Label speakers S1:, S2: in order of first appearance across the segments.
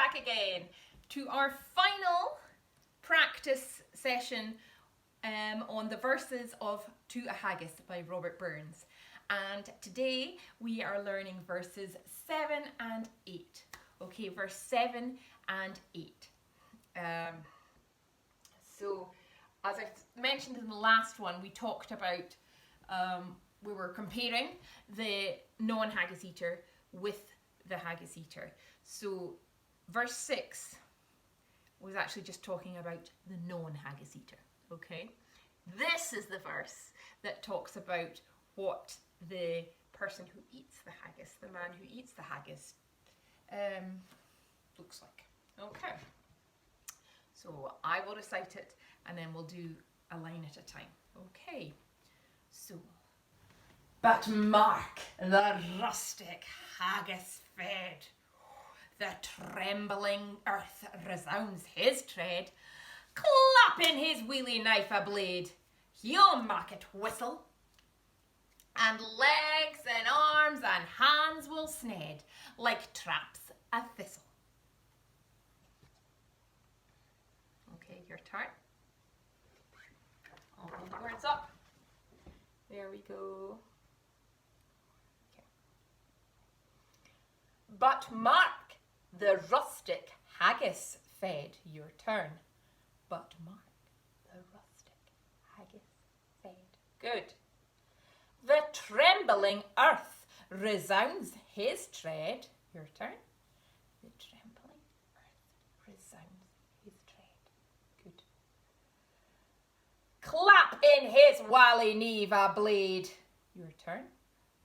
S1: back again to our final practice session on the verses of To a Haggis by Robert Burns. And today we are learning verses 7 and 8. Okay, verse 7 and 8. So, as I mentioned in the last one, we talked about, we were comparing the non-haggis eater with the haggis eater. So, verse 6 was actually just talking about the non-haggis eater, okay? This is the verse that talks about what the person who eats the haggis, the man who eats the haggis, looks like. Okay. So I will recite it and then we'll do a line at a time. Okay. So, but mark the rustic haggis fed. The trembling earth resounds his tread. Clapping his wheelie knife a blade, he'll mak it whistle. And legs and arms and hands will sned like traps a thistle. Okay, your turn. I'll hold the words up. There we go. Okay. But mark the rustic haggis fed. Your turn. But mark the rustic haggis fed. Good. The trembling earth resounds his tread. Your turn. The trembling earth resounds his tread. Good. Clap in his wally neve a blade. Your turn.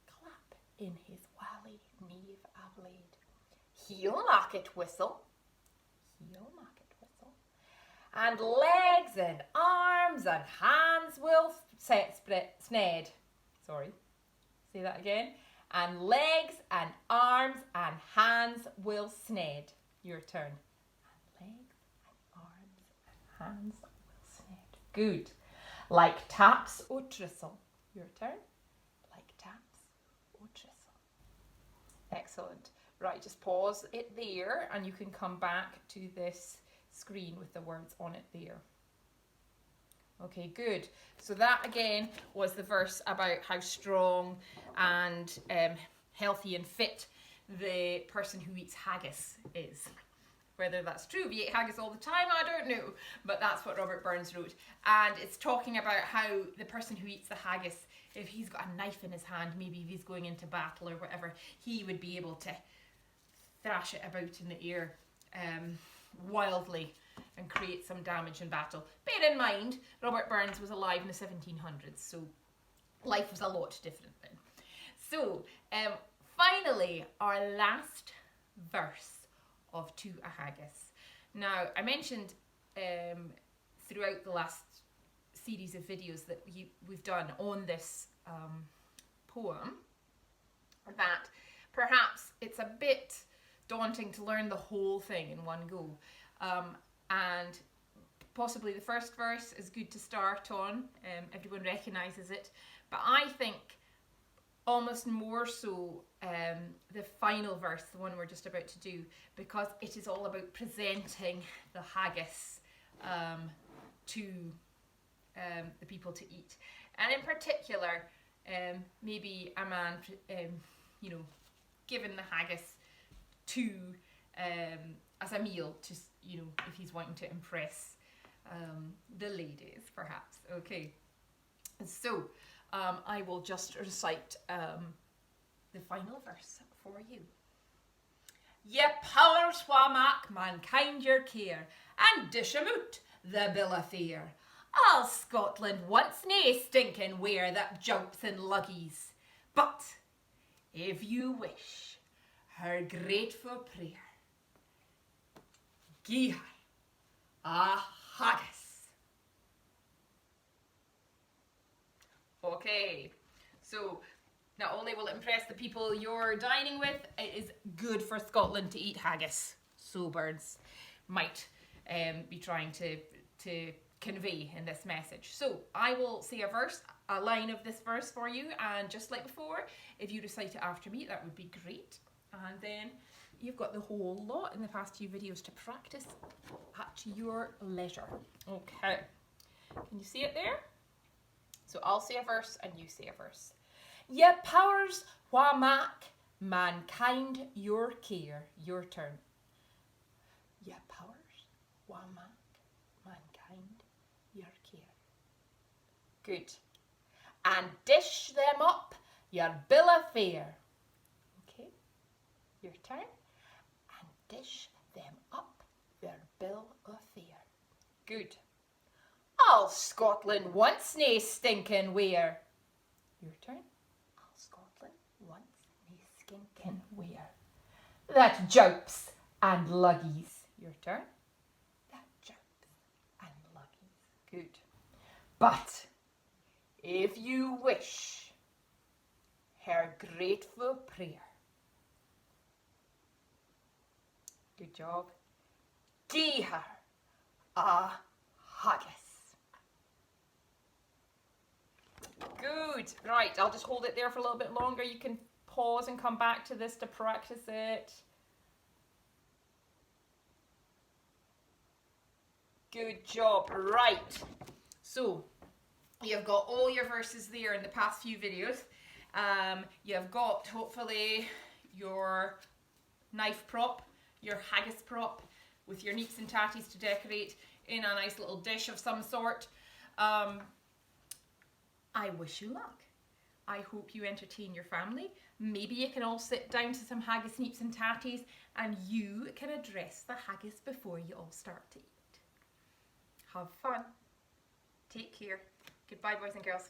S1: Clap in his wally neve a blade. He'll mak it whistle. He'll mak it whistle. And legs and arms and hands will sned. Sorry, say that again. And legs and arms and hands will sned. Your turn. And legs and arms and hands will sned. Good. Like taps o' tristle. Your turn. Like taps o' tristle. Excellent. Right, just pause it there and you can come back to this screen with the words on it there. Okay, good. So that again was the verse about how strong and healthy and fit the person who eats haggis is. Whether that's true, if you eat haggis all the time, I don't know. But that's what Robert Burns wrote. And it's talking about how the person who eats the haggis, if he's got a knife in his hand, maybe if he's going into battle or whatever, he would be able to thrash it about in the air wildly and create some damage in battle. Bear in mind, Robert Burns was alive in the 1700s, so life was a lot different then. So, finally, our last verse of To a Haggis. Now, I mentioned throughout the last series of videos that we've done on this poem that perhaps it's a bit daunting to learn the whole thing in one go. And possibly the first verse is good to start on. Everyone recognises it. But I think almost more so the final verse, the one we're just about to do, because it is all about presenting the haggis to the people to eat. And in particular, maybe a man, given the haggis to as a meal, to if he's wanting to impress the ladies, perhaps. Okay, so I will just recite the final verse for you. Ye powers wha mak mankind your care, and dish 'em out the bill of fare. All Scotland wants nae stinking ware that jumps in luggies, but if you wish her grateful prayer, gie her a haggis. Okay, so not only will it impress the people you're dining with, it is good for Scotland to eat haggis. So Burns might be trying to convey in this message. So I will say a line of this verse for you, and just like before, if you recite it after me, that would be great. And then you've got the whole lot in the past few videos to practice at your leisure. Okay, can you see it there? So I'll say a verse and you say a verse. Ye powers wha mak mankind your care. Your turn. Ye powers wha mak mankind your care. Good. And dish them up your bill of fare. Okay, your turn. And dish them up their bill of fare. Good. All Scotland wants nae stinking wear. Your turn. All Scotland wants nae stinking wear. That jaups and luggies. Your turn. That jaups and luggies. Good. But if you wish her grateful prayer. Good job. Gie her a haggis. Good. Right, I'll just hold it there for a little bit longer. You can pause and come back to this to practice it. Good job. Right. So, you've got all your verses there in the past few videos. You've got, hopefully, your knife prop, your haggis prop, with your neeps and tatties to decorate in a nice little dish of some sort. I wish you luck. I hope you entertain your family. Maybe you can all sit down to some haggis, neeps and tatties and you can address the haggis before you all start to eat. Have fun. Take care. Goodbye, boys and girls.